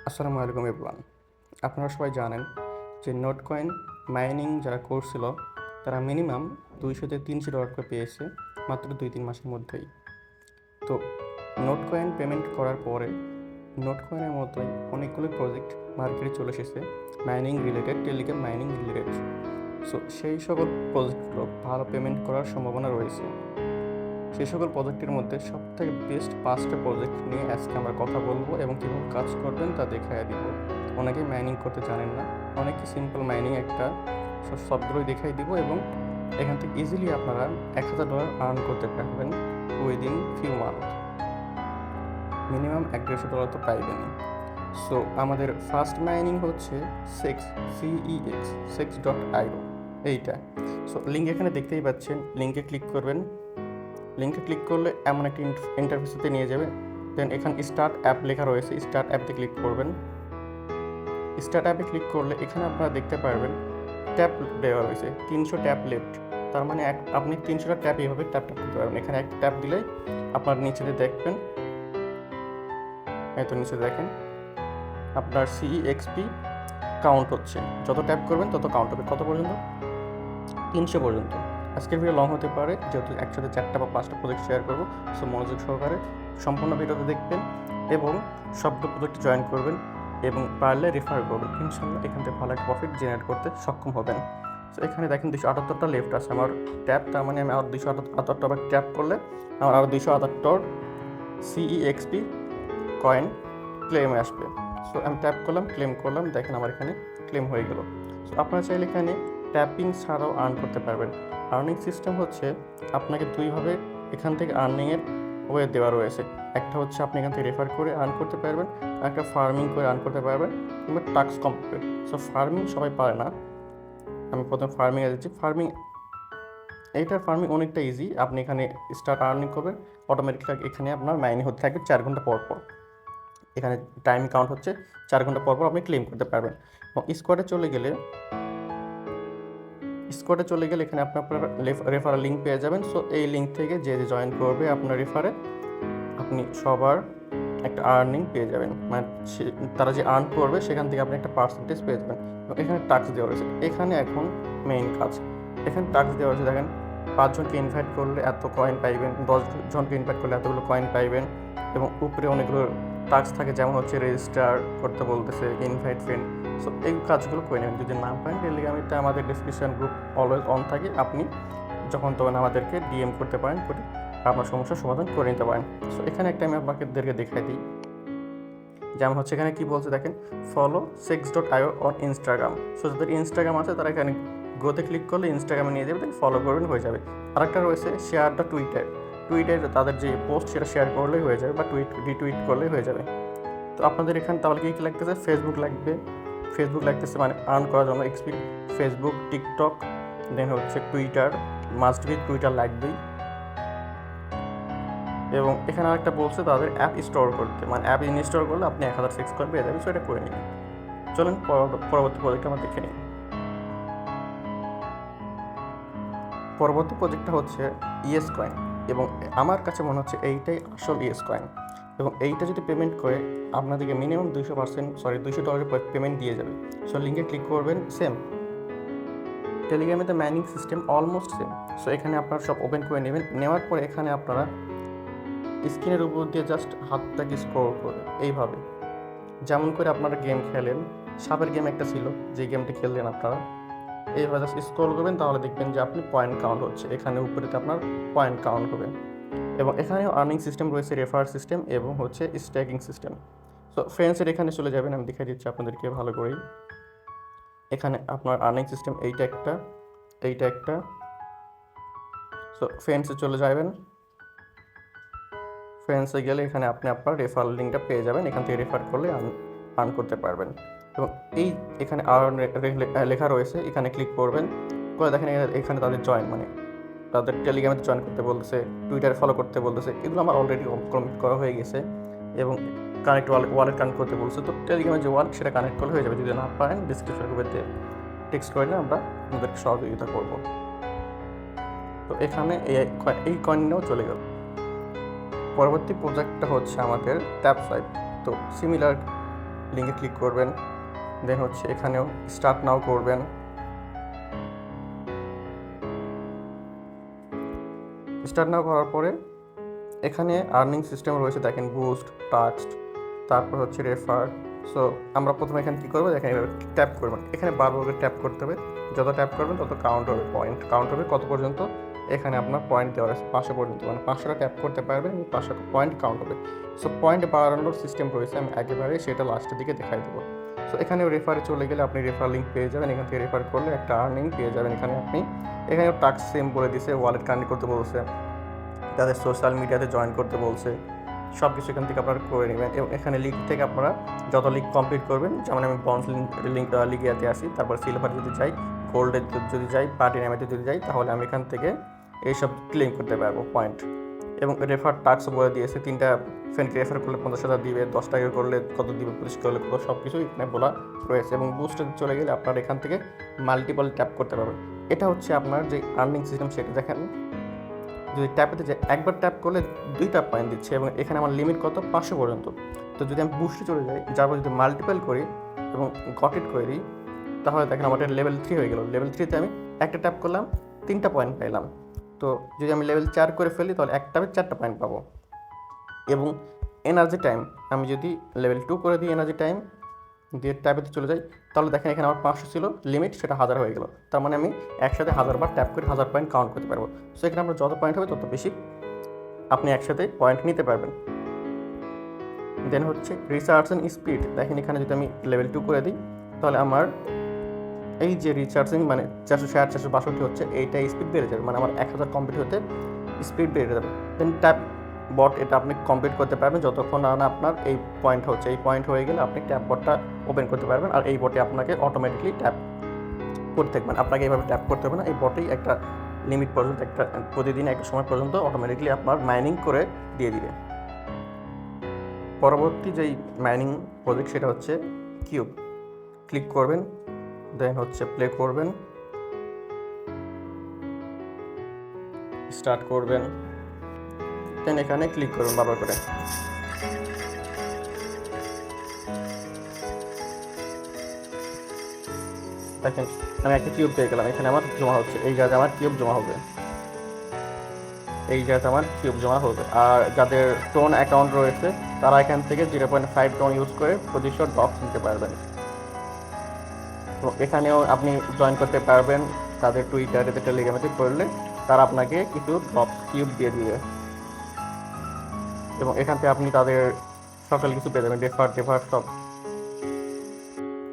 আসসালামু আলাইকুম এভরিওয়ান। আপনারা সবাই জানেন যে নোট কয়েন মাইনিং যারা করছিল তারা মিনিমাম $200 থেকে $300 করে পেয়েছে মাত্র 2-3 মাসের মধ্যেই। তো নোট কয়েন পেমেন্ট করার পরে নোট কয়েনের মতোই অনেকগুলো প্রজেক্ট মার্কেটে চলে এসেছে mining related, Telegram mining related. So সেই সকল প্রজেক্টগুলো ভালো পেমেন্ট করার সম্ভাবনা রয়েছে। সেই সকল প্রজেক্টের মধ্যে সবথেকে বেস্ট 5টা প্রজেক্ট নিয়ে আজকে আমরা কথা বলবো এবং কীভাবে কাজ করবেন তা দেখাইয়া দিব। অনেকেই মাইনিং করতে জানেন না, অনেকে সিম্পল মাইনিং একটা সবগুলোই দেখাই দিব এবং এখান থেকে ইজিলি আপনারা $1000 আর্ন করতে পারবেন উইদিন ফিউ মান্থ। মিনিমাম $150 তো পাইবেনই। সো আমাদের ফার্স্ট মাইনিং হচ্ছে sex.io এইটা। সো লিঙ্ক এখানে দেখতেই পাচ্ছেন, লিঙ্কে ক্লিক করবেন। লিঙ্কে ক্লিক করলে এমন একটা ইন্টারফেসে নিয়ে যাবে। দেন এখানে স্টার্ট অ্যাপ লেখা রয়েছে, স্টার্ট অ্যাপে ক্লিক করবেন। স্টার্ট অ্যাপে ক্লিক করলে এখানে আপনারা দেখতে পারবেন ট্যাপ দেওয়া রয়েছে 300 ট্যাপ লেফট। তার মানে আপনি 300টা ট্যাপ এইভাবে ট্যাপ করতে পারবেন। এখানে একটা ট্যাপ দিলে আপনার নিচেতে দেখবেন, এই তো নিচে দেখেন আপনার সিইএক্সপি কাউন্ট হচ্ছে। যত ট্যাপ করবেন তত কাউন্ট হবে। কত পর্যন্ত? 300 পর্যন্ত। আজকের ভিডিও লং হতে পারে যেহেতু একসাথে 4টা বা 5টা প্রজেক্ট শেয়ার করবো। সো মনোযোগ সহকারে সম্পূর্ণ ভিডিওতে দেখবেন এবং সবগুলো প্রজেক্টে জয়েন করবেন এবং পারলে রেফার করবেন। ইনশাল্লাহ এখান থেকে ভালো একটা প্রফিট জেনারেট করতে সক্ষম হবেন। সো এখানে দেখেন 278টা লেফট আছে আমার ট্যাপ। তার মানে আমি আরও 278 বার ট্যাপ করলে আমার আরও 278 সিইএক্সপি কয়েন ক্লেমে আসবে। সো আমি ট্যাপ করলাম, ক্লেম করলাম, দেখেন আমার এখানে ক্লেম হয়ে গেল। সো আপনারা চাইলে এখানে ট্যাপিং ছাড়াও আর্ন করতে পারবেন। আর্নিং সিস্টেম হচ্ছে আপনাকে দুইভাবে এখান থেকে আর্নিংয়ের ওয়ে দেওয়া রয়েছে। একটা হচ্ছে আপনি এখান থেকে রেফার করে আর্ন করতে পারবেন, আর একটা ফার্মিং করে আর্ন করতে পারবেন, কিংবা টাস্ক কমপ্লিট। সো ফার্মিং সবাই পারে না, আমি প্রথমে ফার্মিংয়ে যাচ্ছি। এইটার ফার্মিং অনেকটা ইজি। আপনি এখানে স্টার্ট আর্নিং করবেন, অটোমেটিকলি এখানে আপনার মাইনে হতে থাকবে 4 ঘন্টা পর পর। এখানে টাইম কাউন্ট হচ্ছে 4 ঘন্টা পর পর আপনি ক্লেম করতে পারবেন। এবং স্কোয়াডে চলে গেলে এখানে আপনার রেফারেল লিঙ্ক পেয়ে যাবেন। সো এই লিঙ্ক থেকে যে জয়েন করবে আপনার রেফারে, আপনি সবার একটা আর্নিং পেয়ে যাবেন। মানে তারা যে আর্ন করবে সেখান থেকে আপনি একটা পার্সেন্টেজ পেয়ে যাবেন। এবং এখানে টাস্ক দেওয়া রয়েছে। এখানে এখন মেইন কাজ, এখানে টাস্ক দেওয়া রয়েছে। দেখেন 5 জনকে ইনভাইট করলে এত কয়েন পাইবেন, 10 জনকে ইনভাইট করলে এতগুলো কয়েন পাইবেন। এবং উপরে অনেকগুলো টাস্ক থাকে, যেমন হচ্ছে রেজিস্টার করতে বলতেছে, ইনভাইট ফ্রেন্ড। সো এই কাজগুলো করে নেবেন। যদি না পারেন টেলিগ্রামে আমাদের ডিসক্রিপশন গ্রুপ অলওয়েজ অন থাকে, আপনি যখন তখন আমাদেরকে ডিএম করতে পারেন, করে আপনার সমস্যার সমাধান করে নিতে পারেন। সো এখানে একটা আমি আপনাদেরকে দেখাই দিই। যেমন হচ্ছে এখানে কি বলছে দেখেন, follow sex.io on Instagram. So যাদের ইনস্টাগ্রাম আছে তারা এখানে গ্রোতে ক্লিক করলে ইনস্টাগ্রামে নিয়ে যাবে, ফলো করবেন, হয়ে যাবে। আরেকটা রয়েছে শেয়ার দ্য টুইটার তাদের যে পোস্ট সেটা শেয়ার করলেই হয়ে যাবে, বা রিটুইট করলেই হয়ে যাবে। তো আপনাদের এখানে তাহলে কি লাগতেছে? ফেসবুক লাগতেছে, মানে আর্ন করার জন্য ফেসবুক, টিকটক, দেন হচ্ছে টুইটার, মাস্ট বি টুইটার লাগবেই। এবং এখানে আরেকটা বলছে তাদের অ্যাপ স্টোর করতে, মানে অ্যাপ ইনস্টল করলে আপনি 1006 কয়েন পেয়ে যাবেন। সো এটা করে নিন। চলুন পরবর্তী প্রজেক্ট আমরা দেখে নিই। পরবর্তী প্রজেক্টটা হচ্ছে ইএস কয়েন, এবং আমার কাছে মনে হচ্ছে এইটাই আসল ইএস কয়েন। এবং এইটা যদি পেমেন্ট করে আপনাদেরকে মিনিমাম $200 পেমেন্ট দিয়ে যাবে। সো লিঙ্কে ক্লিক করবেন, সেম টেলিগ্রামে তো mining system almost same. So এখানে আপনারা সব ওপেন করে নেবেন। নেওয়ার পরে এখানে আপনারা স্ক্রিনের উপর দিয়ে জাস্ট হাতটাকে স্ক্রল করে এইভাবে, যেমন করে আপনারা গেম খেলেন, সাপের গেম একটা ছিল যে গেমটা খেললেন আপনারা, এইভাবে জাস্ট স্ক্রল করবেন, তাহলে দেখবেন যে আপনি পয়েন্ট কাউন্ট হচ্ছে। এখানে উপরেতে আপনার পয়েন্ট কাউন্ট হবে। এবং এখানেও আর্নিং সিস্টেম রয়েছে, রেফার সিস্টেম এবং হচ্ছে স্ট্যাকিং সিস্টেম। সো ফ্রেন্ডসের এখানে চলে যাবেন, আমি দেখাই দিচ্ছি আপনাদেরকে ভালো করেই। এখানে আপনার আর্নিং সিস্টেম এইটা একটা। সো ফ্রেন্ডসে চলে যাবেন। ফ্রেন্ডসে গেলে এখানে আপনি আপনার রেফারেল লিঙ্কটা পেয়ে যাবেন। এখান থেকে রেফার করলে আর্ন করতে পারবেন। এবং এখানে আর্ন লেখা রয়েছে, এখানে ক্লিক করবেন, করে দেখেন এখানে তাদের জয়েন, মানে তাদের টেলিগ্রামে জয়েন করতে বলতেছে, টুইটারে ফলো করতে বলতেছে। এগুলো আমার অলরেডি কমপ্লিট করা হয়ে গেছে। এবং কানেক্ট ওয়ালেট কানেক্ট করতে বলছে। তো টেলিগ্রামের যে ওয়ালেট সেটা কানেক্ট করলে হয়ে যাবে। যদি না পারেন ডিসক্রিপশন গ্রুপেতে টেক্সট করলে আমরা আপনাদেরকে সহযোগিতা করব। তো এখানে এই কয়েনটাও চলে গেল। পরবর্তী প্রজেক্টটা হচ্ছে আমাদের ট্যাপ সোয়াইপ। তো সিমিলার লিঙ্কে ক্লিক করবেন, দেন হচ্ছে এখানেও স্টার্ট নাও করবেন। স্টার্ট নাও করার পরে এখানে আর্নিং সিস্টেম রয়েছে, দেখেন বুস্ট, টাক্সড, তারপর হচ্ছে রেফার। সো আমরা প্রথমে এখানে কী করবো, দেখেন এবার ট্যাপ করবেন, এখানে বারবার করে ট্যাপ করতে হবে, যত ট্যাপ করবেন তত কাউন্ট হবে, পয়েন্ট কাউন্ট হবে কত পর্যন্ত। এখানে আপনার পয়েন্ট দেওয়া আছে 500 পর্যন্ত, মানে 500টা ট্যাপ করতে পারবেন এবং 500টা পয়েন্ট কাউন্ট হবে। সো পয়েন্ট বাড়ানোর সিস্টেম রয়েছে, আমি একেবারে সেটা লাস্টের দিকে দেখাই দেবো। সো এখানেও রেফারে চলে গেলে আপনি রেফার লিঙ্ক পেয়ে যাবেন, এখান থেকে রেফার করলে একটা আর্নিং পেয়ে যাবেন। এখানেও টাস্ক সেম বলে দিছে, ওয়ালেট কানেক্ট করতে বলছে, তাদের সোশ্যাল মিডিয়াতে জয়েন করতে বলছে, সব কিছু এখান থেকে আপনারা করে নেবেন। এবং এখানে লিঙ্ক থেকে আপনারা যত লিঙ্ক কমপ্লিট করবেন, যেমন আমি ব্রঞ্জ লিগিয়াতে আসি, তারপর সিলভার যদি যাই, গোল্ডে যদি যাই, প্লাটিনামে যদি যাই, তাহলে আমি এখান থেকে এইসব ক্লেম করতে পারবো পয়েন্ট। এবং রেফার টাস্ক বলে দিয়েছে, 3টা ফ্রেন্ডকে রেফার করলে 50,000 দিবে, 10 টাকা করলে কত দিবে, 25 করলে কত, সব কিছু এখানে বলা রয়েছে। এবং বুস্টে চলে গেলে আপনারা এখান থেকে মাল্টিপল ট্যাপ করতে পারবেন। এটা হচ্ছে আপনার যে আর্নিং সিস্টেম, সেটা দেখেন যদি ট্যাপেতে যে একবার ট্যাপ করলে 2টা পয়েন্ট দিচ্ছে, এবং এখানে আমার লিমিট কত 500 পর্যন্ত। তো যদি আমি বুস্টে চলে যাই, যারপর যদি মাল্টিপল করি এবং গট ইট করে দিই, তাহলে দেখেন আমার লেভেল 3 হয়ে গেল। লেভেল 3তে আমি একটা ট্যাপ করলাম, 3টা পয়েন্ট পাইলাম। তো যদি আমি লেভেল 4 করে ফেলি, তাহলে একটা ট্যাপে 4টা পয়েন্ট পাবো। এবং এনার্জি টাইম আমি যদি লেভেল 2 করে দিই, এনার্জি টাইম দিয়ে ট্যাপেতে চলে যাই, তাহলে দেখেন এখানে আমার 500 ছিল লিমিট, সেটা 1000 হয়ে গেল। তার মানে আমি একসাথে 1000 বার ট্যাপ করে 1000 পয়েন্ট কাউন্ট করতে পারবো। সো এখানে আপনার যত পয়েন্ট হবে তত বেশি আপনি একসাথে পয়েন্ট নিতে পারবেন। দেন হচ্ছে রিচার্জ অ্যান্ড স্পিড, দেখেন এখানে যদি আমি লেভেল 2 করে দিই, তাহলে আমার এই যে রিচার্জিং মানে 460 462 হচ্ছে, এইটা স্পিড বেড়ে যাবে, মানে আমার 1000 কমপ্লিট হতে স্পিড বেড়ে যাবে। দেন ট্যাপ বট, এটা আপনি কমপ্লিট করতে পারবেন যতক্ষণ না আপনার এই পয়েন্ট হচ্ছে। এই পয়েন্ট হয়ে গেলে আপনি ট্যাপ বটটা ওপেন করতে পারবেন, আর এই বটে আপনাকে অটোমেটিকলি ট্যাপ করতে থাকবেন, আপনাকে এইভাবে ট্যাপ করতে হবে না। এই বটেই একটা লিমিট পর্যন্ত, একটা প্রতিদিন একটা সময় পর্যন্ত অটোমেটিকলি আপনার মাইনিং করে দিয়ে দিবে। পরবর্তী যেই মাইনিং প্রজেক্ট সেটা হচ্ছে কিউব। ক্লিক করবেন, দেন হচ্ছে প্লে করবেন, স্টার্ট করবেন, দেন এখানে ক্লিক করবেন বারবার করে। দেখেন আমি একটা কিউব পেয়ে গেলাম, এখানে আমার জমা হচ্ছে, এই জায়গায় আমার কিউব জমা হবে, এই জায়গাতে আমার কিউব জমা হবে। আর যাদের টোন অ্যাকাউন্ট রয়েছে, তারা এখান থেকে 0.5 টোন ইউজ করে প্রতিশোধ ডক্স নিতে পারবেন। তো এখানেও আপনি জয়েন করতে পারবেন, তাদের টুইটারে টেলিগ্রামে করলে তারা আপনাকে কিছু ড্রপস কিউব দিয়ে দিবে, এবং এখান থেকে আপনি তাদের সকল কিছু পেয়ে যাবেন, রেফার সব।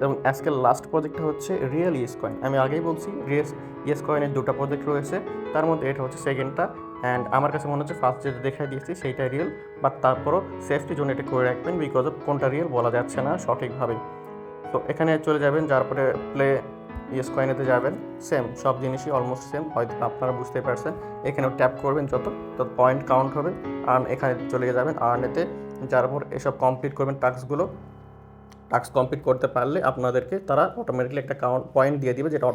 এবং আজকের লাস্ট প্রজেক্টটা হচ্ছে রিয়েল ইয়েস কয়েন। আমি আগেই বলছি ইয়েস কয়েনের 2টা প্রজেক্ট রয়েছে, তার মধ্যে এটা হচ্ছে সেকেন্ডটা। অ্যান্ড আমার কাছে মনে হচ্ছে ফার্স্ট যেটা দেখাই দিয়েছি সেইটাই রিয়েল, বাট তারপরও সেফটি জন্য এটা করে রাখবেন, বিকজ অফ কোনটা রিয়েল বলা যাচ্ছে না সঠিকভাবে। তো এখানে চলে যাবেন, যার পরে প্লে ইয়েস কয়েনেতে যাবেন, সেম সব জিনিসই অলমোস্ট সেম, হয়তো আপনারা বুঝতে পারছেন। এখানেও ট্যাপ করবেন, যত পয়েন্ট কাউন্ট হবে। আর এখানে চলে যাবেন আর্নেতে, যার পর এসব কমপ্লিট করবেন টাস্ক কমপ্লিট করতে পারলে আপনাদেরকে তারা অটোমেটিকলি একটা পয়েন্ট দিয়ে দিবে, যেটা